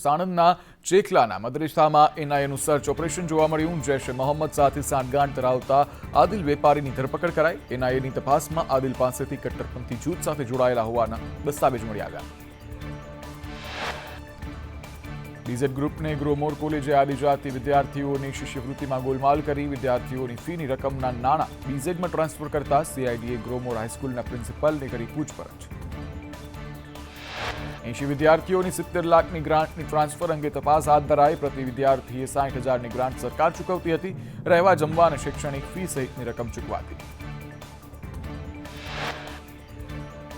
સાણંદના ચેખલાના મદરેસામાં એનઆઈએનું search operation જોવા મળ્યું. જૈશ એ મોહમ્મદ સાથે સાંઠગાંઠ ધરાવતા આદિલ વેપારીની ધરપકડ કરાઈ. એનઆઈએની તપાસમાં આદિલ પાસેથી કટ્ટરપંથી જૂથ સાથે જોડાયેલા હોવાના દસ્તાવેજ મળી આવ્યા. બીઝેડ ગ્રુપને ગ્રોમોર કોલેજે આદિજાતિ વિદ્યાર્થીઓની શિષ્યવૃત્તિમાં ગોલમાલ કરી વિદ્યાર્થીઓની ફીની રકમના નાણાં બીઝેડમાં ટ્રાન્સફર કરતા સીઆઈડીએ ગ્રોમોર હાઈસ્કૂલના પ્રિન્સિપાલને કરી પૂછપરછ. 80 વિદ્યાર્થીઓની 70 લાખની ગ્રાન્ટની ટ્રાન્સફર અંગે તપાસ હાથ ધરાઈ. પ્રતિ વિદ્યાર્થીએ 60,000ની ગ્રાન્ટ સરકાર ચૂકવતી હતી. રહેવા જમવા અને શૈક્ષણિક ફી સહિતની રકમ ચૂકવાતી.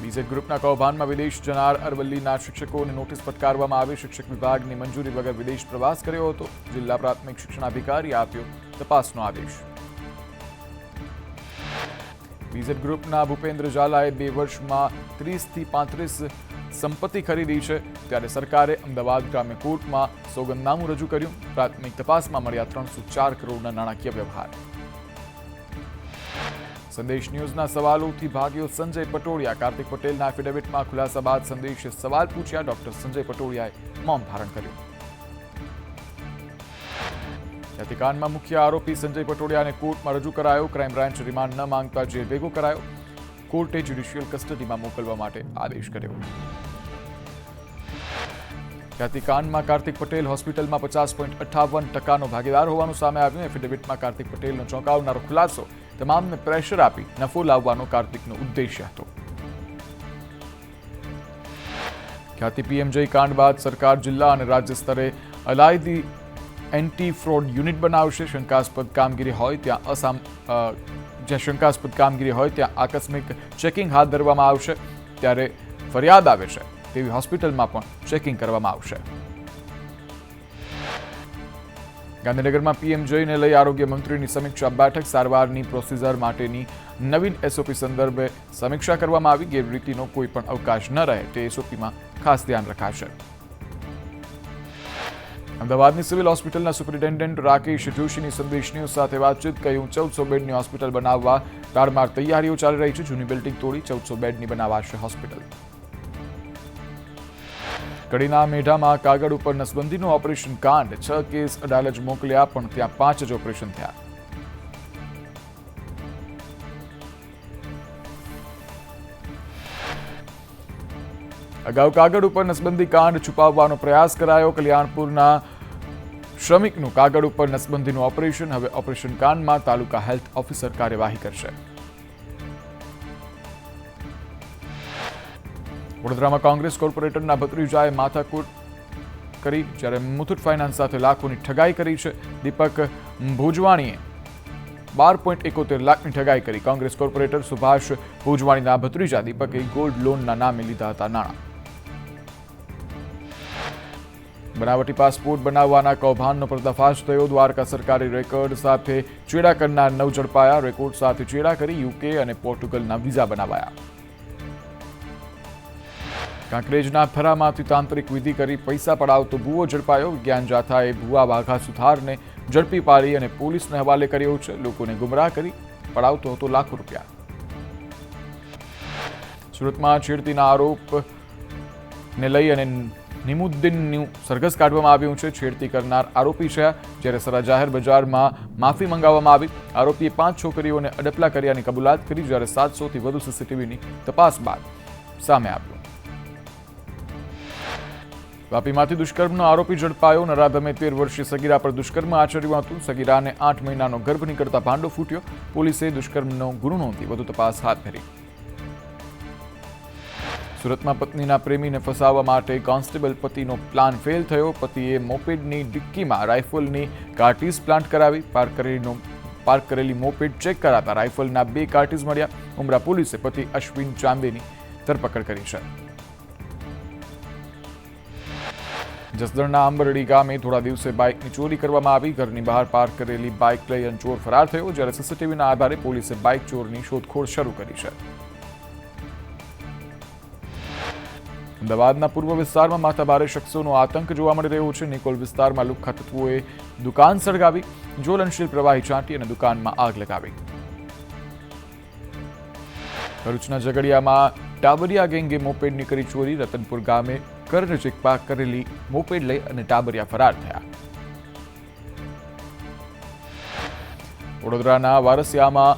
બીઝેડ ગ્રુપના કૌભાંડમાં વિદેશ જનાર અરવલ્લીના શિક્ષકોને નોટિસ ફટકારવામાં આવી. શિક્ષક વિભાગની મંજૂરી વગર વિદેશ પ્રવાસ કર્યો હતો. જિલ્લા પ્રાથમિક શિક્ષણાધિકારીએ આપ્યો તપાસનો આદેશ. બીઝેડ ગ્રુપના ભૂપેન્દ્ર ઝાલાએ 2 વર્ષમાં 30 થી 35 સંપત્તિ ખરીદી છે. ત્યારે સરકારે અમદાવાદ ગ્રામ્ય કોર્ટમાં સોગંદનામું રજૂ કર્યું. પ્રાથમિક તપાસમાં મળ્યા 304 કરોડના નાણાકીય વ્યવહાર. સંદેશ ન્યૂઝના સવાલોથી ભાગ્યો સંજય પટોળિયા. કાર્તિક પટેલના એફિડેવિટમાં ખુલાસા બાદ સંદેશે સવાલ પૂછ્યા. ડોક્ટર સંજય પટોળિયાએ મૌન ધારણ કર્યું. હત્યાકાંડમાં મુખ્ય આરોપી સંજય પટોળિયાને કોર્ટમાં રજૂ કરાયો. ક્રાઇમ બ્રાન્ચ રિમાન્ડ ન માંગતા જેલ ભેગો કરાયો. કોર્ટે જ્યુડિશિયલ કસ્ટડીમાં મોકલવા માટે આદેશ કર્યો. હત્યાકાંડમાં કાર્તિક પટેલ હોસ્પિટલમાં 50.58% ભાગીદાર હોવાનું સામે આવ્યું. એફિડેવિટમાં કાર્તિક પટેલનો ચોંકાવનારો ખુલાસો. તમામને પ્રેશર આપી નફો લાવવાનો કાર્તિકનો ઉદ્દેશ્ય હતો. ખ્યાતિ પીએમજય કાંડ બાદ સરકાર જિલ્લા અને રાજ્ય સ્તરે અલાયદી એન્ટી ફ્રોડ યુનિટ બનાવશે. શંકાસ્પદ કામગીરી હોય ત્યાં આકસ્મિક ચેકિંગ હાથ ધરવામાં આવશે. ત્યારે ફરિયાદ આવે છે તેવી હોસ્પિટલમાં પણ ચેકિંગ કરવામાં આવશે. ગાંધીનગરમાં પીએમજયને લઈ આરોગ્ય મંત્રીની સમીક્ષા બેઠક. સારવારની પ્રોસિજર માટેની નવીન એસઓપી સંદર્ભે સમીક્ષા કરવામાં આવી. ગેરરીતિનો કોઈ પણ અવકાશ ન રહે તે એસઓપીમાં ખાસ ધ્યાન રખાશે. અમદાવાદની સિવિલ હોસ્પિટલના સુપરિન્ટેન્ડન્ટ રાકેશ જોશીની સંદેશ ન્યૂઝ સાથે વાતચીત. કહ્યું 1400 બેડની હોસ્પિટલ બનાવવા તાડમાર તૈયારીઓ ચાલી રહી છે. જૂની બિલ્ડિંગ તોડી 1400 બેડની બનાવાશે હોસ્પિટલ. કડીના મેઢામાં કાગળ ઉપર નસબંધીનું ઓપરેશન કાંડ. 6 કેસ અદાલત મોકલ્યા પણ ત્યાં 5 જ ઓપરેશન થયા. અગાઉ કાગળ ઉપર નસબંધી કાંડ છુપાવવાનો પ્રયાસ કરાયો. કલ્યાણપુરના શ્રમિકનું કાગળ ઉપર નસબંધીનું ઓપરેશન. હવે ઓપરેશન કાંડમાં તાલુકા હેલ્થ ઓફિસર કાર્યવાહી કરશે. વડોદરામાં કોંગ્રેસ કોર્પોરેટરના ભત્રીજાએ માથાકૂટ કરી. જ્યારે મુથુટ ફાઇનાન્સ સાથે લાખોની ઠગાઈ કરી છે. દીપક ભોજવાણીએ 12.71 લાખની ઠગાઈ કરી. કોંગ્રેસ કોર્પોરેટર સુભાષ ભોજવાણીના ભત્રીજા દીપકે ગોલ્ડ લોનના નામે લીધા હતા નાણાં. બનાવટી પાસપોર્ટ બનાવવાના કૌભાંડનો પર્દાફાશ થયો. દ્વારકા સરકારી રેકોર્ડ સાથે ચેડા કરનાર 9 ઝડપાયા. રેકોર્ડ સાથે ચેડા કરી યુકે અને પોર્ટુગલના વિઝા બનાવાયા. કાંકરેજના થરામાંથી તાંત્રિક વિધિ કરી પૈસા પડાવતો ભૂવો ઝડપાયો. વિજ્ઞાન જાથાએ ભૂવા વાઘા સુથારને ઝડપી પાડી અને પોલીસને હવાલે કર્યો છે. લોકોને ગુમરાહ કરી પડાવતો હતો લાખો રૂપિયા. સુરતમાં છેડતીના આરોપને લઈ અને નિમુદ્દીનનું સરઘસ કાઢવામાં આવ્યું છે. છેડતી કરનાર આરોપી છે. જ્યારે સરા જાહેર બજારમાં માફી મંગાવવામાં આવી. આરોપીએ 5 છોકરીઓને અડપલા કર્યાની કબૂલાત કરી. જ્યારે 700થી વધુ સીસીટીવીની તપાસ બાદ સામે આવ્યું. વાપીમાંથી દુષ્કર્મનો આરોપી ઝડપાયો. નરાધમે 13 વર્ષીય સગીરા પર દુષ્કર્મ આચર્યું હતું. સગીરાને 8 મહિનાનો ગર્ભ નીકળતા ભાંડો ફૂટ્યો. પોલીસે દુષ્કર્મનો ગુનો નોંધી વધુ તપાસ હાથ ધરી. સુરતમાં પત્નીના પ્રેમીને ફસાવવા માટે કોન્સ્ટેબલ પતિનો પ્લાન ફેલ થયો. પતિએ મોપેડની ડિક્કીમાં રાઇફલની કાર્ટીઝ પ્લાન્ટ કરાવી. પાર્ક કરેલી મોપેડ ચેક કરાતા રાઇફલના 2 કાર્ટીઝ મળ્યા. ઉમરા પોલીસે પતિ અશ્વિન ચાંદેની ધરપકડ કરી છે. જસદણના આંબરડી ગામે થોડા દિવસે બાઇકની ચોરી કરવામાં આવી. ઘરની બહાર પાર્ક કરેલી બાઇક લઈ ચોર ફરાર થયો. જ્યારે સીસીટીવીના આધારે પોલીસે બાઇક ચોરની શોધખોળ શરૂ કરી છે. અમદાવાદના પૂર્વ વિસ્તારમાં માથાભારે શખ્સોનો આતંક જોવા મળી રહ્યો છે. નિકોલ વિસ્તારમાં લુખ્ખા તત્વોએ દુકાન સળગાવી, જ્વલનશીલ પ્રવાહી છાંટી અને દુકાનમાં આગ લગાવી. ભરૂચના ઝઘડિયામાં ટાબરિયા ગેંગે મોપેડની કરી ચોરી. રતનપુર ગામે ઘર નજીક પાર્ક કરેલી મોપેડ લઈ અને ટાબરિયા ફરાર થયા. વડોદરાના વારસિયામાં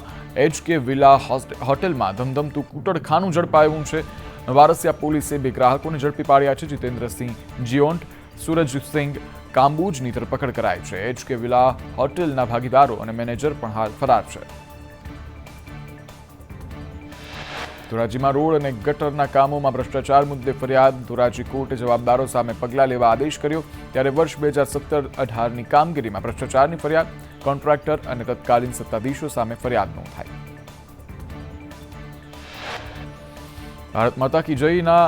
HK વિલા હોટેલમાં ધમધમતું કૂટડખાનું ઝડપાયું છે. વારસિયા પોલીસે 2 ગ્રાહકોને ઝડપી પાડ્યા છે. જીતેન્દ્રસિંહ જીઓન્ટ, સૂરજસિંહ કાંબુજની ધરપકડ કરાઈ છે. HK વિલા હોટેલના ભાગીદારો અને મેનેજર પણ હાલ ફરાર છે. ધોરાજીમાં રોડ અને ગટરના કામોમાં ભ્રષ્ટાચાર મુદ્દે ફરિયાદ. ધોરાજી કોર્ટે જવાબદારો સામે પગલાં લેવા આદેશ કર્યો. ત્યારે વર્ષ 2017-18ની કામગીરીમાં ભ્રષ્ટાચારની ફરિયાદ. કોન્ટ્રાક્ટર અને તત્કાલીન સત્તાધીશો સામે ફરિયાદ નોંધાઈ. ભારત માતા કી જયના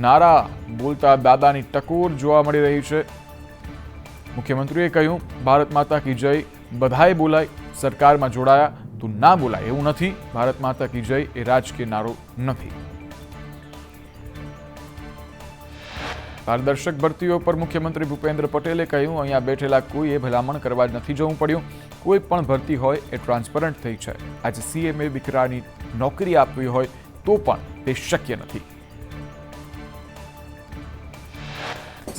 નારા બોલતા દાદાની ટકોર જોવા મળી રહી છે. મુખ્યમંત્રીએ કહ્યું, ભારત માતા કી જય બધાએ બોલાય, સરકારમાં જોડાયા તો ના બોલાય એવું નથી. ભારત માતા કી જય એ રાજકીય નારો નથી. પારદર્શક ભરતીઓ પર મુખ્યમંત્રી ભૂપેન્દ્ર પટેલે કહ્યું, અહીંયા બેઠેલા કોઈએ ભલામણ કરવા જ નથી જવું પડ્યું. કોઈ પણ ભરતી હોય એ ટ્રાન્સપરન્ટ થઈ છે. આજે CMએ દીકરાની નોકરી આપવી હોય તો પણ તે શક્ય નથી.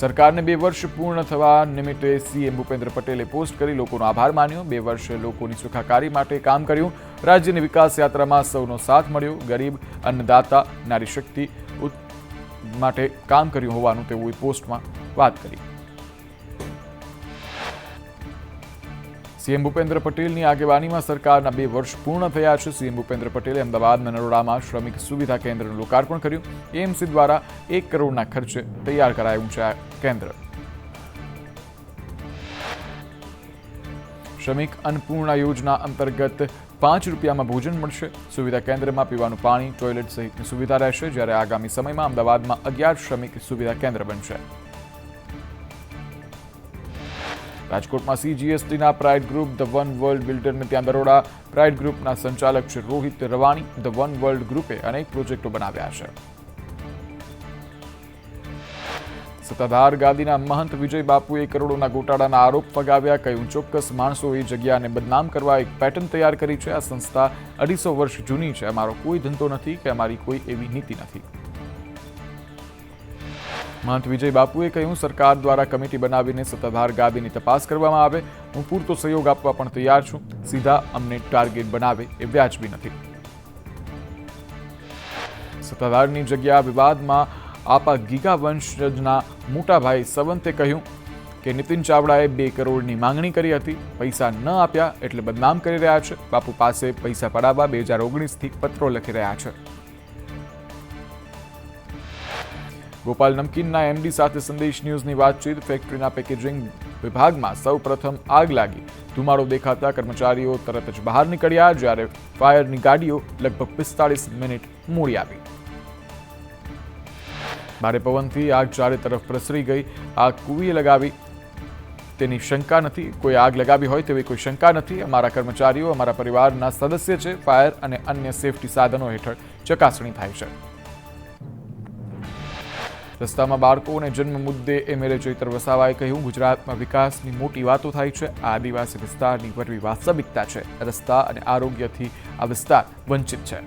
સરકારને 2 વર્ષ પૂર્ણ થવા નિમિત્તે CM ભૂપેન્દ્ર પટેલે પોસ્ટ કરી લોકોનો આભાર માન્યો. 2 વર્ષે લોકોની સુખાકારી માટે કામ કર્યું. રાજ્યની વિકાસ યાત્રામાં સૌનો સાથ મળ્યો. ગરીબ, અન્નદાતા, નારી શક્તિ માટે કામ કર્યું હોવાનું તેઓએ પોસ્ટમાં વાત કરી. CM ભૂપેન્દ્ર પટેલની આગેવાનીમાં સરકારના 2 વર્ષ પૂર્ણ થયા છે. CM ભૂપેન્દ્ર પટેલે અમદાવાદના નરોડામાં શ્રમિક સુવિધા કેન્દ્રનું લોકાર્પણ કર્યું. AMC દ્વારા 1 કરોડના ખર્ચે તૈયાર કરાયું છે આ કેન્દ્ર. શ્રમિક અન્નપૂર્ણા યોજના અંતર્ગત 5 રૂપિયામાં ભોજન મળશે. સુવિધા કેન્દ્રમાં પીવાનું પાણી, ટોયલેટ સહિતની સુવિધા રહેશે. જ્યારે આગામી સમયમાં અમદાવાદમાં 11 શ્રમિક સુવિધા કેન્દ્ર બનશે. રાજકોટમાં CGSTના pride group the one world બિલ્ડરને ત્યાં દરોડા. પ્રાઇડ ગ્રુપના સંચાલક છે Rohit Ravani. The one world ગ્રુપે અનેક પ્રોજેક્ટો બનાવ્યા છે. સત્તાધાર ગાદીના મહંત વિજય બાપુએ કરોડોના ગોટાળાના આરોપ ફગાવ્યા. કહ્યું, ચોક્કસ માણસોએ જગ્યાને બદનામ કરવા એક પેટર્ન તૈયાર કરી છે. આ સંસ્થા 250 વર્ષ જૂની છે. અમારો કોઈ ધંધો નથી કે અમારી કોઈ એવી નીતિ નથી. મહંત વિજય બાપુએ કહ્યું, સરકાર દ્વારા કમિટી બનાવીને સત્તાધાર ગાદીની તપાસ કરવામાં આવે. હું પૂરતો સહયોગ આપવા પણ તૈયાર છું. સીધા અમને ટાર્ગેટ બનાવે એ વ્યાજબી નથી. સત્તાધારની જગ્યા વિવાદમાં આપા ગીગા વંશજના મોટા ભાઈ સવંતે કહ્યું કે નીતિન ચાવડાએ 2 કરોડની માંગણી કરી હતી. પૈસા ન આપ્યા એટલે બદનામ કરી રહ્યા છે. બાપુ પાસે પૈસા પડાવવા 2019થી પત્રો લખી રહ્યા છે. ગોપાલ નમકીનના MD સાથે સંદેશ ન્યૂઝની વાતચીત. ફેક્ટરીના પેકેજિંગ વિભાગમાં સૌ પ્રથમ આગ લાગી. ધુમાડો દેખાતા કર્મચારીઓ તરત જ બહાર નીકળ્યા. જ્યારે ફાયરની ગાડીઓ લગભગ 45 મિનિટ મોડી આવી. ભારે પવનથી આગ ચારે તરફ પ્રસરી ગઈ. આગ કુવીએ લગાવી તેની શંકા નથી. કોઈ આગ લગાવી હોય તેવી કોઈ શંકા નથી. અમારા કર્મચારીઓ અમારા પરિવારના સદસ્ય છે. ફાયર અને અન્ય સેફટી સાધનો હેઠળ ચકાસણી થાય છે. રસ્તામાં બાળકોને જન્મ મુદ્દે MLA ચૈતર વસાવાએ કહ્યું, ગુજરાતમાં વિકાસની મોટી વાતો થાય છે. આ આદિવાસી વિસ્તારની વરવી વાસ્તવિકતા છે. રસ્તા અને આરોગ્યથી આ વિસ્તાર વંચિત છે.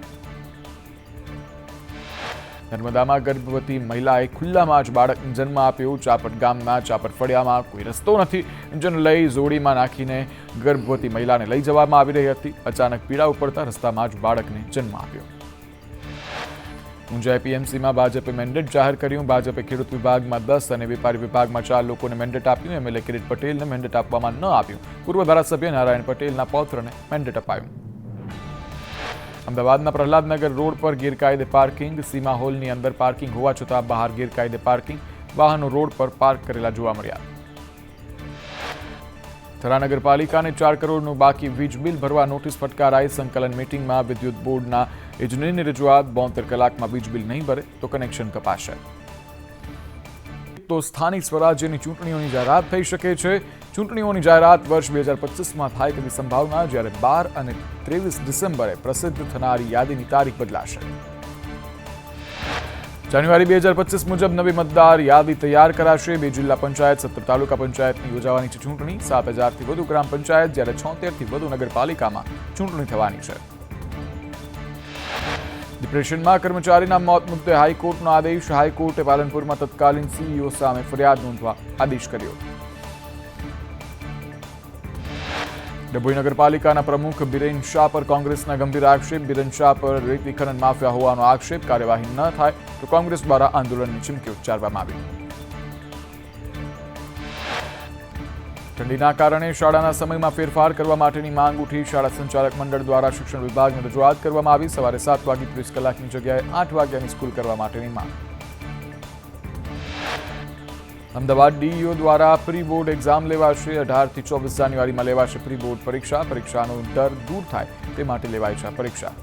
નર્મદામાં ગર્ભવતી મહિલાએ ખુલ્લામાં જ બાળકને જન્મ આપ્યો. ચાપટ ગામના ચાપટ ફળિયામાં કોઈ રસ્તો નથી. જેને લઈ જોડીમાં નાખીને ગર્ભવતી મહિલાને લઈ જવામાં આવી રહી હતી. અચાનક પીડા ઉપડતા રસ્તામાં જ બાળકને જન્મ આપ્યો. ઊંઝા APMCમાં ભાજપે મેન્ડેટ જાહેર કર્યું. ભાજપે ખેડૂત વિભાગમાં 10 અને વેપારી વિભાગમાં 4 લોકોને મેન્ડેટ આપ્યું. MLA કિરીટ પટેલને મેન્ડેટ આપવામાં ન આવ્યું. પૂર્વ ધારાસભ્ય નારાયણ પટેલના પૌત્રને મેન્ડેટ અપાયું. અમદાવાદના પ્રહલાદનગર રોડ પર ગેરકાયદે પાર્કિંગ. સીમા હોલની અંદર પાર્કિંગ હોવા છતાં બહાર ગેરકાયદે પાર્કિંગ. વાહનો રોડ પર પાર્ક કરેલા જોવા મળ્યા. થરા નગરપાલિકાને 4 કરોડનું બાકી વીજ બિલ ભરવા નોટિસ ફટકારાઈ. સંકલન મીટિંગમાં વિદ્યુત બોર્ડના ઇજનેરની રજૂઆત. 72 કલાકમાં વીજ બિલ નહીં ભરે તો કનેક્શન કપાશે. તો સ્થાનિક સ્વરાજ્યની ચૂંટણીઓની જાહેરાત થઈ શકે છે. ચૂંટણીઓની જાહેરાત વર્ષ 2025માં થાય તેવી સંભાવના. જ્યારે 12 અને 23 ડિસેમ્બરે પ્રસિદ્ધ થનારી યાદીની તારીખ બદલાશે. જાન્યુઆરી 2025 મુજબ નવી મતદાર યાદી તૈયાર કરાશે. 2 જિલ્લા પંચાયત, 17 તાલુકા પંચાયતની યોજાવાની છે ચૂંટણી. 7000થી વધુ ગ્રામ પંચાયત જ્યારે 76થી વધુ નગરપાલિકામાં ચૂંટણી થવાની છે. ડિપ્રેશનમાં કર્મચારીના મોત મુદ્દે હાઈકોર્ટનો આદેશ. હાઈકોર્ટે પાલનપુરમાં તત્કાલીન સીઈઓ સામે ફરિયાદ નોંધવા આદેશ કર્યો. ડભોઈ નગરપાલિકાના પ્રમુખ બિરેન શાહ પર કોંગ્રેસના ગંભીર આક્ષેપ. બિરેન શાહ પર રેતી ખનન માફિયા હોવાનો આક્ષેપ. કાર્યવાહી ન થાય તો કોંગ્રેસ દ્વારા આંદોલનની ચીમકી ઉચ્ચારવામાં આવી. ઠંડીના કારણે શાળાના સમયમાં ફેરફાર કરવા માટેની માંગ ઉઠી. શાળા સંચાલક મંડળ દ્વારા શિક્ષણ વિભાગને રજૂઆત કરવામાં આવી. સવારે 7 વાગે 30 કલાકની જગ્યાએ 8 વાગ્યાની સ્કૂલ કરવા માટેની માંગ. અમદાવાદ ડીઈઓ દ્વારા પ્રી બોર્ડ એક્ઝામ લેવાશે. 18 થી 24 જાન્યુઆરીમાં લેવાશે પ્રી બોર્ડ પરીક્ષા. પરીક્ષાનો ડર દૂર થાય તે માટે લેવાય છે પરીક્ષા.